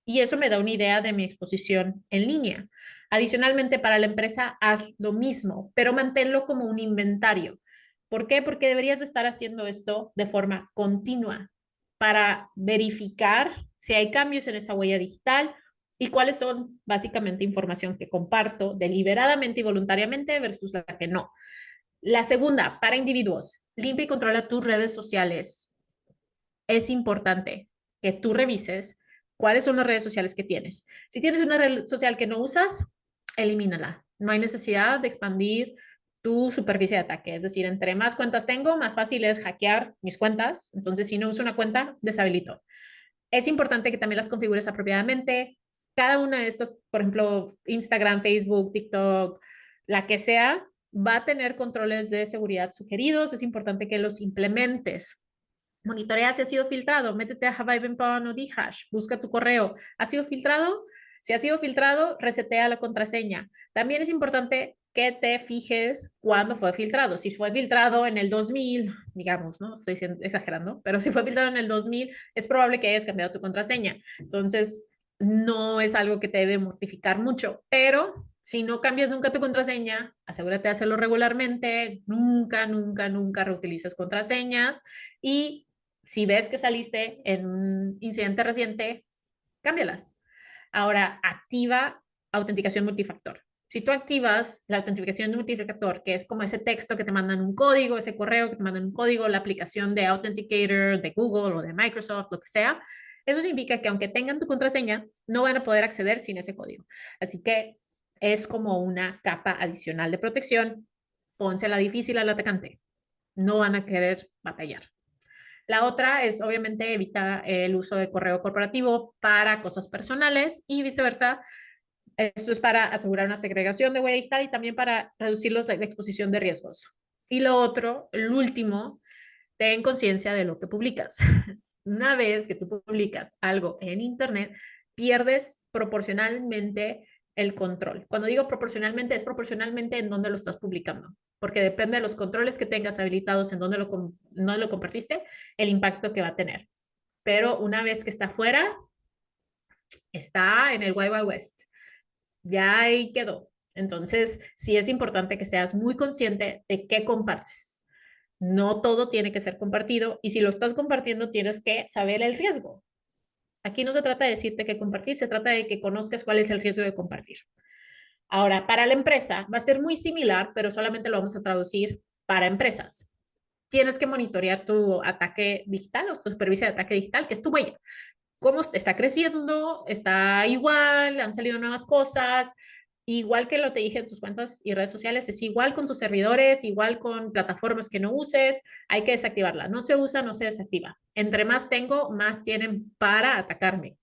Y eso me da una idea de mi exposición en línea. Adicionalmente, para la empresa, haz lo mismo, pero manténlo como un inventario. ¿Por qué? Porque deberías estar haciendo esto de forma continua para verificar si hay cambios en esa huella digital y cuáles son básicamente información que comparto deliberadamente y voluntariamente versus la que no. La segunda, para individuos, limpia y controla tus redes sociales. Es importante que tú revises cuáles son las redes sociales que tienes. Si tienes una red social que no usas, elimínala. No hay necesidad de expandir tu superficie de ataque. Es decir, entre más cuentas tengo, más fácil es hackear mis cuentas. Entonces, si no uso una cuenta, deshabilito. Es importante que también las configures apropiadamente. Cada una de estas, por ejemplo, Instagram, Facebook, TikTok, la que sea, va a tener controles de seguridad sugeridos. Es importante que los implementes. Monitorea si ha sido filtrado, métete a Have I Been Pwned o Dhash, busca tu correo. ¿Ha sido filtrado? Si ha sido filtrado, resetea la contraseña. También es importante que te fijes cuándo fue filtrado. Si fue filtrado en el 2000, digamos, ¿no? Estoy exagerando, pero si fue filtrado en el 2000, es probable que hayas cambiado tu contraseña. Entonces, no es algo que te debe mortificar mucho, pero si no cambias nunca tu contraseña, asegúrate de hacerlo regularmente, nunca, nunca, nunca reutilices contraseñas y si ves que saliste en un incidente reciente, cámbialas. Ahora, activa autenticación multifactor. Si tú activas la autentificación multifactor, que es como ese texto que te mandan un código, ese correo que te mandan un código, la aplicación de Authenticator de Google o de Microsoft, lo que sea, eso significa que aunque tengan tu contraseña, no van a poder acceder sin ese código. Así que es como una capa adicional de protección. Pónsela difícil al atacante. No van a querer batallar. La otra es obviamente evitar el uso de correo corporativo para cosas personales y viceversa. Esto es para asegurar una segregación de huella digital y también para reducir la exposición de riesgos. Y lo otro, el último, ten conciencia de lo que publicas. Una vez que tú publicas algo en Internet, pierdes proporcionalmente el control. Cuando digo proporcionalmente, es proporcionalmente en dónde lo estás publicando, porque depende de los controles que tengas habilitados en dónde no lo compartiste, el impacto que va a tener. Pero una vez que está fuera, está en el Wild Wild West. Ya ahí quedó. Entonces, sí es importante que seas muy consciente de qué compartes. No todo tiene que ser compartido y si lo estás compartiendo tienes que saber el riesgo. Aquí no se trata de decirte que compartir, se trata de que conozcas cuál es el riesgo de compartir. Ahora, para la empresa va a ser muy similar, pero solamente lo vamos a traducir para empresas. Tienes que monitorear tu ataque digital o tu supervisia de ataque digital, que es tu huella. ¿Cómo está creciendo? ¿Está igual? ¿Han salido nuevas cosas? Igual que lo te dije en tus cuentas y redes sociales, es igual con tus servidores, igual con plataformas que no uses, hay que desactivarla. No se usa, no se desactiva. Entre más tengo, más tienen para atacarme.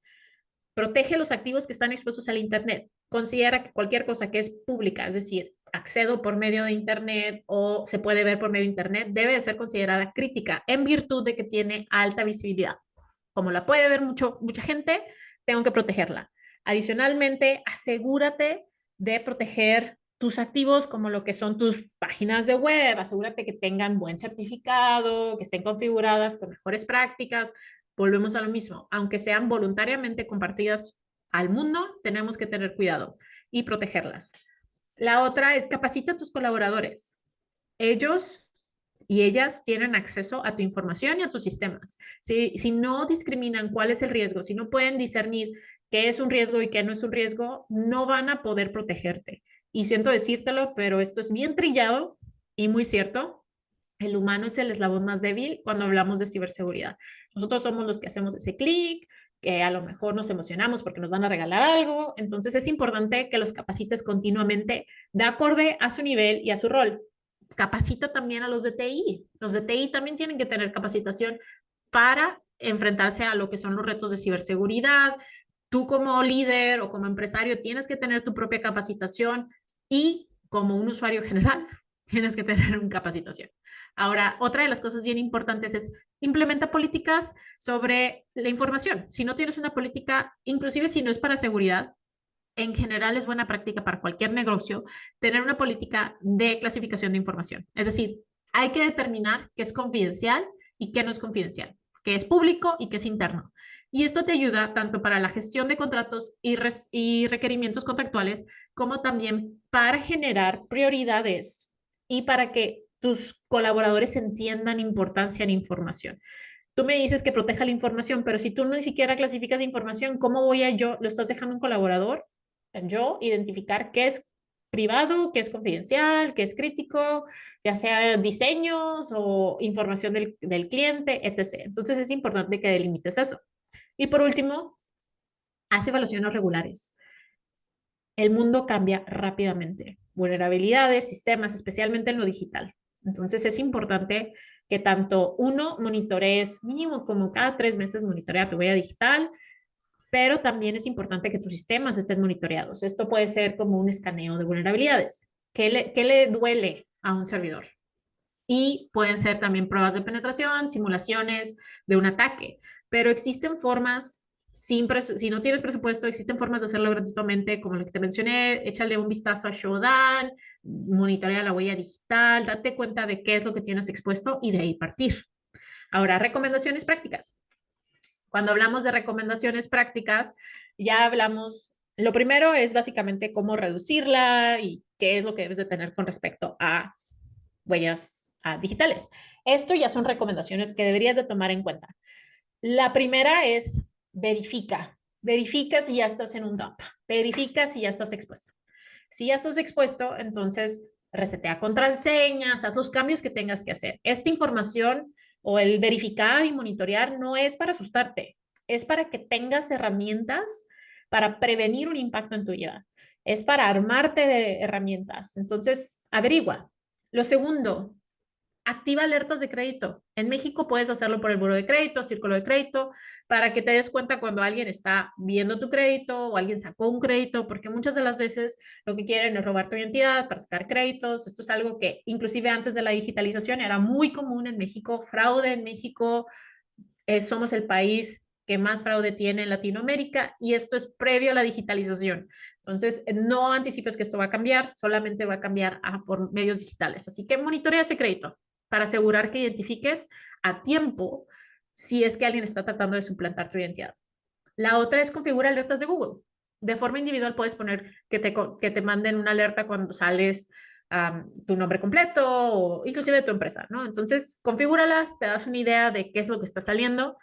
Protege los activos que están expuestos al Internet. Considera que cualquier cosa que es pública, es decir, accedo por medio de Internet o se puede ver por medio de Internet, debe de ser considerada crítica en virtud de que tiene alta visibilidad. Como la puede ver mucha gente, tengo que protegerla. Adicionalmente, asegúrate de proteger tus activos como lo que son tus páginas de web, asegúrate que tengan buen certificado, que estén configuradas con mejores prácticas. Volvemos a lo mismo, aunque sean voluntariamente compartidas al mundo, tenemos que tener cuidado y protegerlas. La otra es capacita a tus colaboradores. Ellos y ellas tienen acceso a tu información y a tus sistemas. Si no discriminan cuál es el riesgo, si no pueden discernir qué es un riesgo y qué no es un riesgo, no van a poder protegerte. Y siento decírtelo, pero esto es bien trillado y muy cierto. El humano es el eslabón más débil cuando hablamos de ciberseguridad. Nosotros somos los que hacemos ese clic, que a lo mejor nos emocionamos porque nos van a regalar algo. Entonces es importante que los capacites continuamente de acorde a su nivel y a su rol. Capacita también a los de TI. Los de TI también tienen que tener capacitación para enfrentarse a lo que son los retos de ciberseguridad. Tú como líder o como empresario tienes que tener tu propia capacitación y como un usuario general tienes que tener una capacitación. Ahora, otra de las cosas bien importantes es implementa políticas sobre la información. Si no tienes una política, inclusive si no es para seguridad, en general es buena práctica para cualquier negocio tener una política de clasificación de información. Es decir, hay que determinar qué es confidencial y qué no es confidencial, qué es público y qué es interno. Y esto te ayuda tanto para la gestión de contratos y requerimientos contractuales, como también para generar prioridades y para que tus colaboradores entiendan importancia en información. Tú me dices que proteja la información, pero si tú ni siquiera clasificas información, ¿cómo voy a yo? ¿Lo estás dejando un colaborador? Yo identificar qué es privado, qué es confidencial, qué es crítico, ya sea diseños o información del cliente, etc. Entonces es importante que delimites eso. Y por último, haz evaluaciones regulares. El mundo cambia rápidamente. Vulnerabilidades, sistemas, especialmente en lo digital. Entonces es importante que tanto uno monitorees mínimo como cada 3 meses monitorea tu huella digital, pero también es importante que tus sistemas estén monitoreados. Esto puede ser como un escaneo de vulnerabilidades. Qué le duele a un servidor? Y pueden ser también pruebas de penetración, simulaciones de un ataque, pero existen formas, si no tienes presupuesto, existen formas de hacerlo gratuitamente, como lo que te mencioné, échale un vistazo a Shodan, monitorea la huella digital, date cuenta de qué es lo que tienes expuesto y de ahí partir. Ahora, recomendaciones prácticas. Cuando hablamos de recomendaciones prácticas, ya hablamos, lo primero es básicamente cómo reducirla y qué es lo que debes de tener con respecto a huellas digitales. Esto ya son recomendaciones que deberías de tomar en cuenta. La primera es verifica si ya estás en un dump, verifica si ya estás expuesto. Si ya estás expuesto, entonces resetea contraseñas, haz los cambios que tengas que hacer. Esta información o el verificar y monitorear no es para asustarte, es para que tengas herramientas para prevenir un impacto en tu vida. Es para armarte de herramientas. Entonces, averigua. Lo segundo, activa alertas de crédito. En México puedes hacerlo por el buro de crédito, círculo de crédito, para que te des cuenta cuando alguien está viendo tu crédito o alguien sacó un crédito, porque muchas de las veces lo que quieren es robar tu identidad para sacar créditos. Esto es algo que inclusive antes de la digitalización era muy común en México, fraude en México. Somos el país que más fraude tiene en Latinoamérica y esto es previo a la digitalización. Entonces, no anticipes que esto va a cambiar, solamente va a cambiar por medios digitales. Así que monitorea ese crédito para asegurar que identifiques a tiempo si es que alguien está tratando de suplantar tu identidad. La otra es configurar alertas de Google. De forma individual puedes poner que te manden una alerta cuando sales tu nombre completo o inclusive de tu empresa, ¿no? Entonces, configúralas, te das una idea de qué es lo que está saliendo.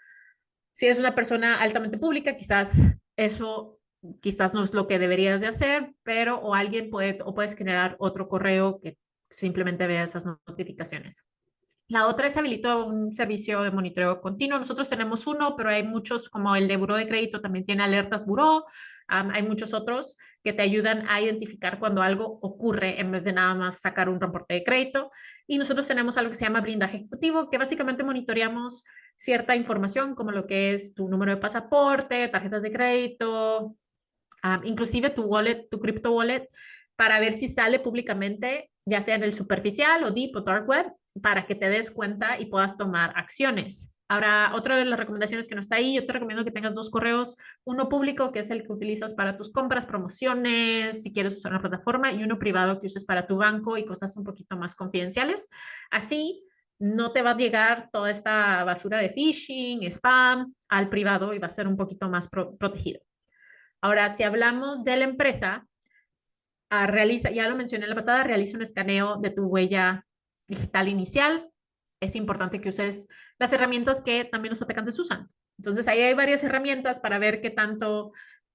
Si eres una persona altamente pública, eso quizás no es lo que deberías de hacer, pero o alguien puede o puedes generar otro correo que simplemente vea esas notificaciones. La otra es habilitó un servicio de monitoreo continuo. Nosotros tenemos uno, pero hay muchos, como el de buró de crédito, también tiene alertas buró. Hay muchos otros que te ayudan a identificar cuando algo ocurre en vez de nada más sacar un reporte de crédito. Y nosotros tenemos algo que se llama blindaje ejecutivo, que básicamente monitoreamos cierta información, como lo que es tu número de pasaporte, tarjetas de crédito, inclusive tu wallet, tu crypto wallet, para ver si sale públicamente, ya sea en el superficial o deep o dark web, para que te des cuenta y puedas tomar acciones. Ahora, otra de las recomendaciones que no está ahí, yo te recomiendo que tengas dos correos, uno público, que es el que utilizas para tus compras, promociones, si quieres usar una plataforma, y uno privado que uses para tu banco y cosas un poquito más confidenciales. Así no te va a llegar toda esta basura de phishing, spam al privado y va a ser un poquito más protegido. Ahora, si hablamos de la empresa, ya lo mencioné en la pasada, realiza un escaneo de tu huella digital inicial. Es importante que uses las herramientas que también los atacantes usan. Entonces, ahí hay varias herramientas para ver qué tanto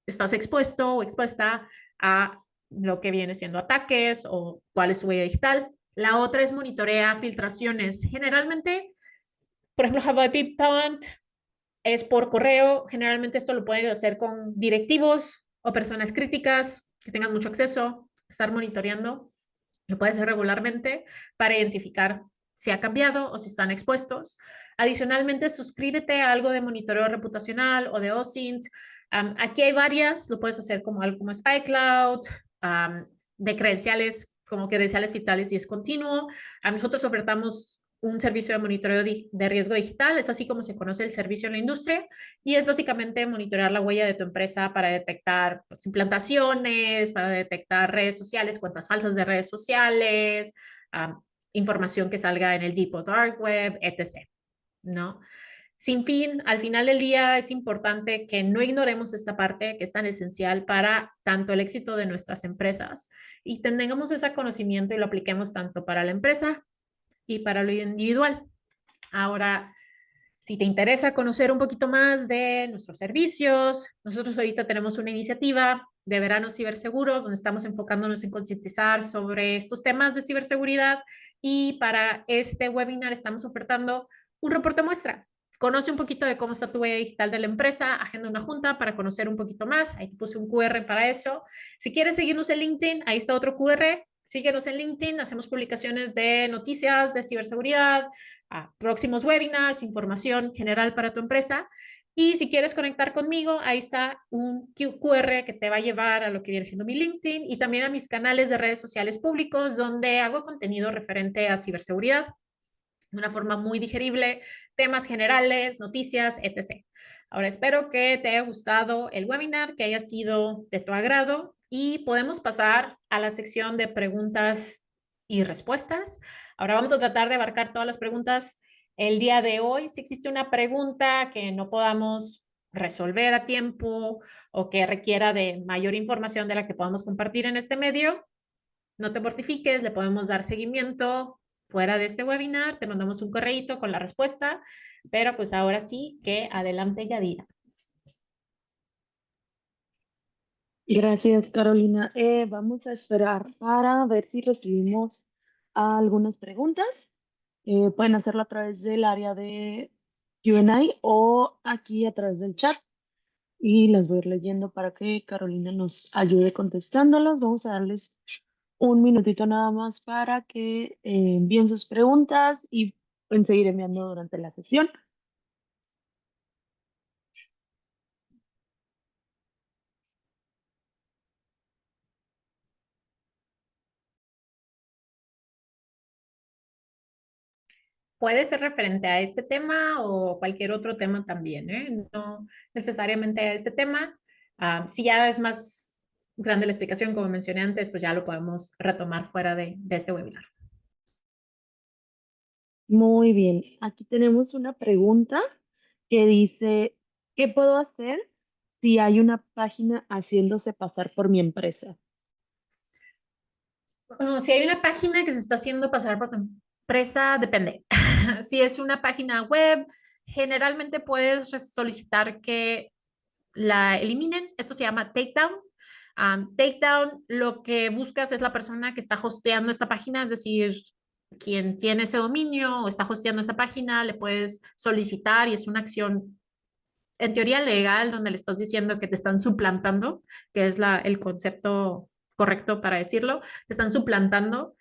estás expuesto o expuesta a lo que viene siendo ataques o cuál es tu huella digital. La otra es monitorea filtraciones. Generalmente, por ejemplo, Have Talent es por correo. Generalmente esto lo pueden hacer con directivos o personas críticas que tengan mucho acceso, estar monitoreando. Lo puedes hacer regularmente para identificar si ha cambiado o si están expuestos. Adicionalmente, suscríbete a algo de monitoreo reputacional o de OSINT. Aquí hay varias, lo puedes hacer como algo como SpyCloud, de credenciales, como credenciales vitales y es continuo. Nosotros ofertamos un servicio de monitoreo de riesgo digital, es así como se conoce el servicio en la industria, y es básicamente monitorear la huella de tu empresa para detectar pues, implantaciones, para detectar redes sociales, cuentas falsas de redes sociales, información que salga en el deep o dark web, etc. ¿No? Sin fin, al final del día es importante que no ignoremos esta parte que es tan esencial para tanto el éxito de nuestras empresas y tengamos ese conocimiento y lo apliquemos tanto para la empresa y para lo individual. Ahora, Si te interesa conocer un poquito más de nuestros servicios, nosotros ahorita tenemos una iniciativa de verano ciberseguro donde estamos enfocándonos en concientizar sobre estos temas de ciberseguridad y para este webinar estamos ofertando un reporte muestra. Conoce un poquito de cómo está tu huella digital de la empresa, agenda una junta para conocer un poquito más. Ahí te puse un QR para eso. Si quieres seguirnos en LinkedIn, ahí está otro QR. Síguenos en LinkedIn, hacemos publicaciones de noticias de ciberseguridad, a próximos webinars, información general para tu empresa. Y si quieres conectar conmigo, ahí está un QR que te va a llevar a lo que viene siendo mi LinkedIn y también a mis canales de redes sociales públicos donde hago contenido referente a ciberseguridad de una forma muy digerible, temas generales, noticias, etc. Ahora espero que te haya gustado el webinar, que haya sido de tu agrado y podemos pasar a la sección de preguntas y respuestas. Ahora vamos a tratar de abarcar todas las preguntas el día de hoy. Si existe una pregunta que no podamos resolver a tiempo o que requiera de mayor información de la que podamos compartir en este medio, no te mortifiques, le podemos dar seguimiento fuera de este webinar, te mandamos un correíto con la respuesta, pero pues ahora sí que adelante, Yadira. Gracias, Carolina. Vamos a esperar para ver si recibimos algunas preguntas. Pueden hacerlo a través del área de Q&A o aquí a través del chat y las voy a ir leyendo para que Carolina nos ayude contestándolas. Vamos a darles un minutito nada más para que envíen sus preguntas y pueden seguir enviando durante la sesión. Puede ser referente a este tema o cualquier otro tema también, ¿eh? No necesariamente a este tema. Si ya es más grande la explicación, como mencioné antes, pues ya lo podemos retomar fuera de este webinar. Muy bien, aquí tenemos una pregunta que dice, ¿qué puedo hacer si hay una página haciéndose pasar por mi empresa? Si hay una página que se está haciendo pasar por tu empresa, depende. Si es una página web, generalmente puedes solicitar que la eliminen. Esto se llama takedown. Takedown, lo que buscas es la persona que está hosteando esta página, es decir, quien tiene ese dominio o está hosteando esa página, le puedes solicitar y es una acción en teoría legal donde le estás diciendo que te están suplantando, que es el concepto correcto para decirlo, te están suplantando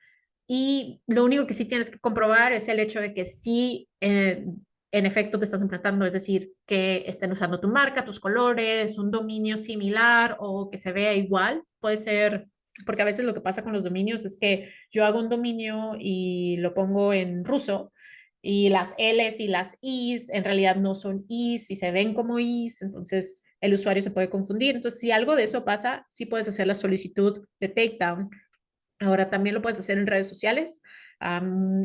y lo único que sí tienes que comprobar es el hecho de que sí, en efecto, te están suplantando, es decir, que estén usando tu marca, tus colores, un dominio similar o que se vea igual. Puede ser, porque a veces lo que pasa con los dominios es que yo hago un dominio y lo pongo en ruso y las L's y las I's en realidad no son I's y se ven como I's, entonces el usuario se puede confundir. Entonces, si algo de eso pasa, sí puedes hacer la solicitud de takedown. Ahora también lo puedes hacer en redes sociales,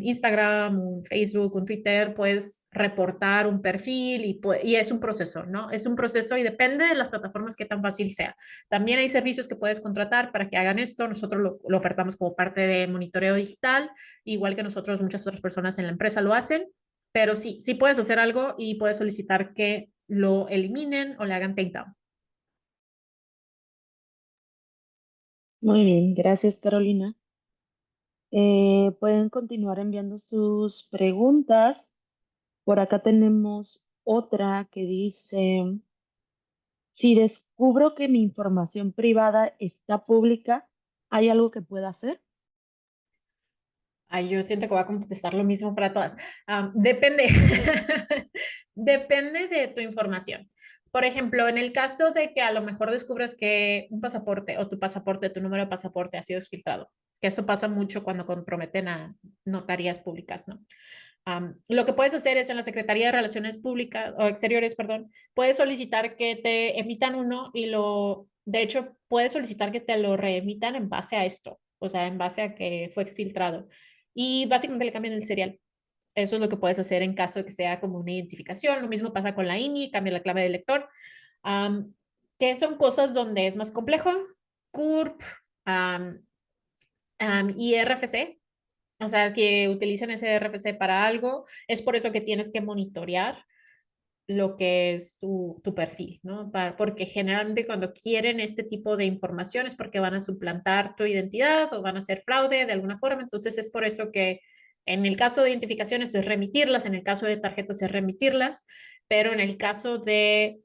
Instagram, un Facebook, un Twitter, puedes reportar un perfil y es un proceso, ¿no? Es un proceso y depende de las plataformas que tan fácil sea. También hay servicios que puedes contratar para que hagan esto. Nosotros lo ofertamos como parte de monitoreo digital, igual que nosotros, muchas otras personas en la empresa lo hacen, pero sí, sí puedes hacer algo y puedes solicitar que lo eliminen o le hagan takedown. Muy bien, gracias, Carolina. Pueden continuar enviando sus preguntas. Por acá tenemos otra que dice, si descubro que mi información privada está pública, ¿hay algo que pueda hacer? Ay, yo siento que voy a contestar lo mismo para todas. Depende. Depende de tu información. Por ejemplo, en el caso de que a lo mejor descubres que un pasaporte o tu pasaporte, tu número de pasaporte ha sido exfiltrado, que esto pasa mucho cuando comprometen a notarías públicas, ¿no? Lo que puedes hacer es en la Secretaría de Relaciones Públicas o Exteriores, perdón, puedes solicitar que te emitan uno de hecho, puedes solicitar que te lo reemitan en base a esto, o sea, en base a que fue exfiltrado. Y básicamente le cambian el serial. Eso es lo que puedes hacer en caso de que sea como una identificación. Lo mismo pasa con la INI, cambia la clave del lector. Um, que son cosas donde es más complejo. CURP um, y RFC, o sea, que utilicen ese RFC para algo. Es por eso que tienes que monitorear. lo que es tu perfil, ¿no? Porque generalmente cuando quieren este tipo de información es porque van a suplantar tu identidad o van a hacer fraude de alguna forma. Entonces es por eso que en el caso de identificaciones es remitirlas, en el caso de tarjetas es remitirlas, pero en el caso de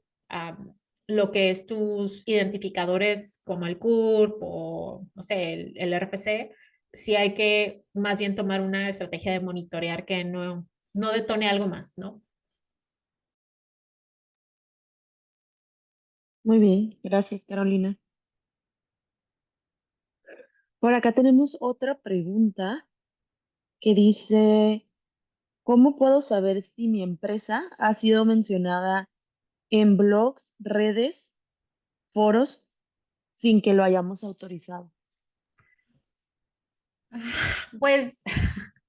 lo que es tus identificadores como el CURP o, no sé, el RFC, sí hay que más bien tomar una estrategia de monitorear que no detone algo más, ¿no? Muy bien, gracias, Carolina. Por acá tenemos otra pregunta que dice, ¿cómo puedo saber si mi empresa ha sido mencionada en blogs, redes, foros, sin que lo hayamos autorizado? Pues,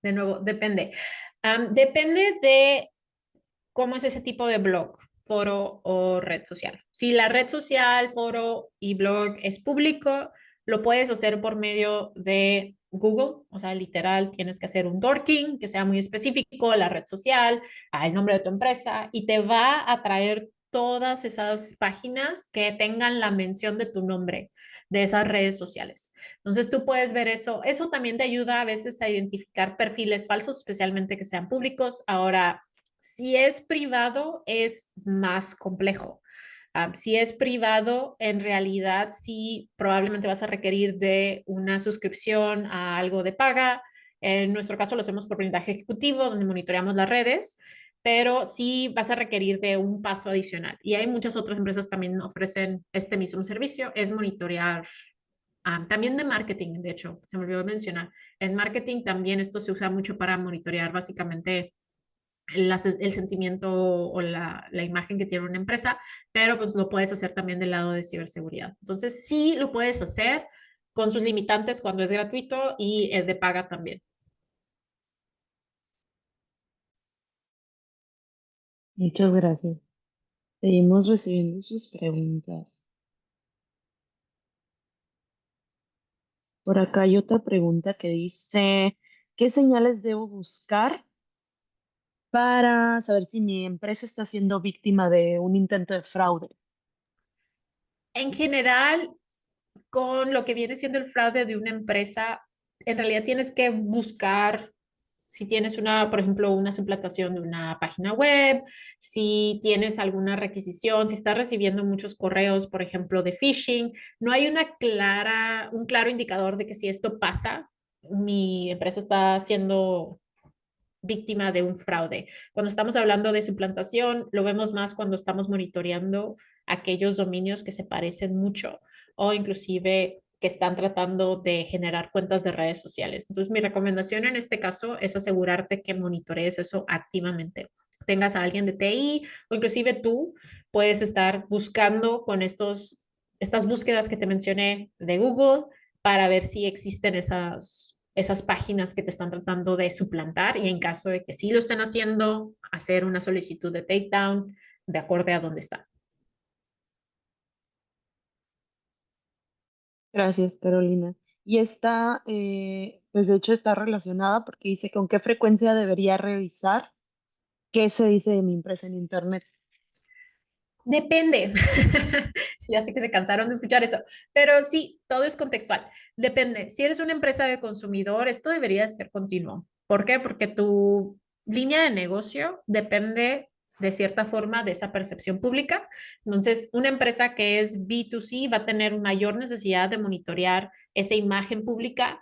de nuevo, depende. Depende de cómo es ese tipo de blog, foro o red social. Si la red social, foro y blog es público, lo puedes hacer por medio de Google, o sea, literal, tienes que hacer un dorking que sea muy específico, la red social, el nombre de tu empresa, y te va a traer todas esas páginas que tengan la mención de tu nombre de esas redes sociales. Entonces tú puedes ver eso. Eso también te ayuda a veces a identificar perfiles falsos, especialmente que sean públicos. Ahora, si es privado, es más complejo. Si es privado, en realidad sí probablemente vas a requerir de una suscripción a algo de paga. En nuestro caso lo hacemos por blindaje ejecutivo, donde monitoreamos las redes, pero sí vas a requerir de un paso adicional. Y hay muchas otras empresas también ofrecen este mismo servicio, es monitorear. También de marketing, de hecho, se me olvidó mencionar. En marketing también esto se usa mucho para monitorear básicamente el sentimiento o la imagen que tiene una empresa, pero pues lo puedes hacer también del lado de ciberseguridad. Entonces, sí lo puedes hacer con sus limitantes cuando es gratuito y de paga también. Muchas gracias. Seguimos recibiendo sus preguntas. Por acá hay otra pregunta que dice, ¿qué señales debo buscar para saber si mi empresa está siendo víctima de un intento de fraude? En general, con lo que viene siendo el fraude de una empresa, en realidad tienes que buscar si tienes una, por ejemplo, una suplantación de una página web, si tienes alguna requisición, si estás recibiendo muchos correos, por ejemplo, de phishing, no hay un claro indicador de que si esto pasa, mi empresa está siendo víctima de un fraude. Cuando estamos hablando de suplantación, lo vemos más cuando estamos monitoreando aquellos dominios que se parecen mucho o inclusive que están tratando de generar cuentas de redes sociales. Entonces, mi recomendación en este caso es asegurarte que monitorees eso activamente. Tengas a alguien de TI o inclusive tú puedes estar buscando con estas búsquedas que te mencioné de Google para ver si existen esas páginas que te están tratando de suplantar y en caso de que sí lo estén haciendo, hacer una solicitud de takedown de acuerdo a dónde está. Gracias, Carolina. Y esta, pues de hecho está relacionada porque dice con qué frecuencia debería revisar qué se dice de mi empresa en Internet. Depende. Ya sé que se cansaron de escuchar eso, pero sí, todo es contextual. Depende. Si eres una empresa de consumidor, esto debería ser continuo. ¿Por qué? Porque tu línea de negocio depende de cierta forma de esa percepción pública. Entonces, una empresa que es B2C va a tener mayor necesidad de monitorear esa imagen pública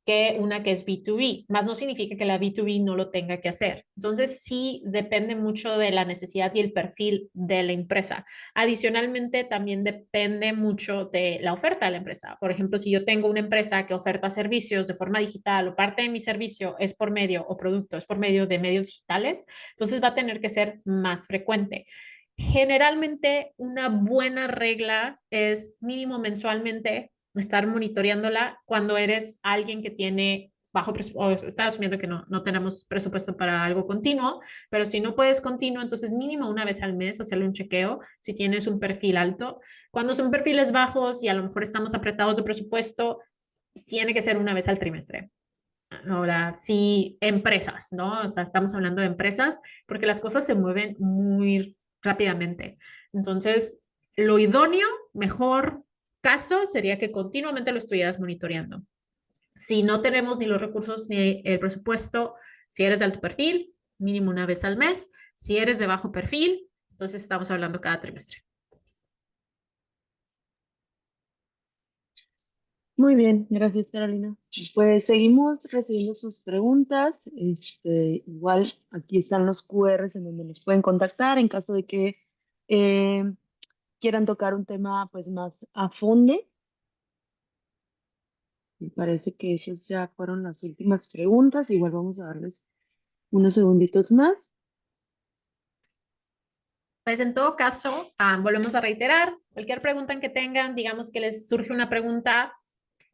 que una que es B2B, más no significa que la B2B no lo tenga que hacer. Entonces, sí depende mucho de la necesidad y el perfil de la empresa. Adicionalmente, también depende mucho de la oferta de la empresa. Por ejemplo, si yo tengo una empresa que oferta servicios de forma digital o parte de mi servicio es por medio o producto es por medio de medios digitales, entonces va a tener que ser más frecuente. Generalmente, una buena regla es mínimo mensualmente estar monitoreándola cuando eres alguien que tiene bajo presupuesto, está asumiendo que no tenemos presupuesto para algo continuo, pero si no puedes continuo, entonces mínimo una vez al mes hacerle un chequeo si tienes un perfil alto. Cuando son perfiles bajos y a lo mejor estamos apretados de presupuesto, tiene que ser una vez al trimestre. Ahora, sí, empresas, ¿no? O sea, estamos hablando de empresas porque las cosas se mueven muy rápidamente. Entonces, lo idóneo, mejor caso sería que continuamente lo estuvieras monitoreando. Si no tenemos ni los recursos ni el presupuesto, si eres de alto perfil, mínimo una vez al mes. Si eres de bajo perfil, entonces estamos hablando cada trimestre. Muy bien, gracias Carolina. Pues seguimos recibiendo sus preguntas. Igual aquí están los QRs en donde nos pueden contactar en caso de que eh, quieran tocar un tema pues más a fondo. Me parece que esas ya fueron las últimas preguntas. Igual vamos a darles unos segunditos más. Pues en todo caso, volvemos a reiterar, cualquier pregunta que tengan, digamos que les surge una pregunta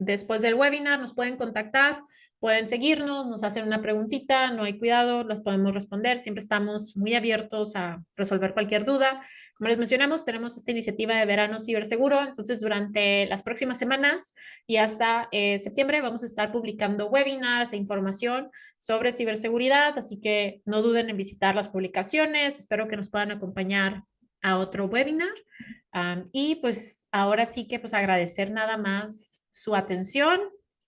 después del webinar, nos pueden contactar, pueden seguirnos, nos hacen una preguntita, no hay cuidado, los podemos responder, siempre estamos muy abiertos a resolver cualquier duda. Como les mencionamos, tenemos esta iniciativa de verano ciberseguro, entonces durante las próximas semanas y hasta septiembre vamos a estar publicando webinars e información sobre ciberseguridad, así que no duden en visitar las publicaciones, espero que nos puedan acompañar a otro webinar. Y pues ahora sí que pues agradecer nada más su atención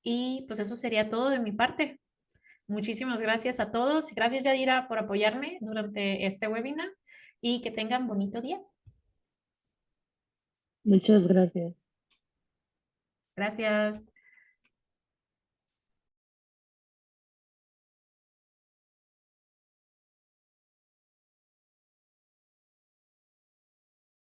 y pues eso sería todo de mi parte. Muchísimas gracias a todos. Gracias Yadira por apoyarme durante este webinar y que tengan bonito día. Muchas gracias. Gracias.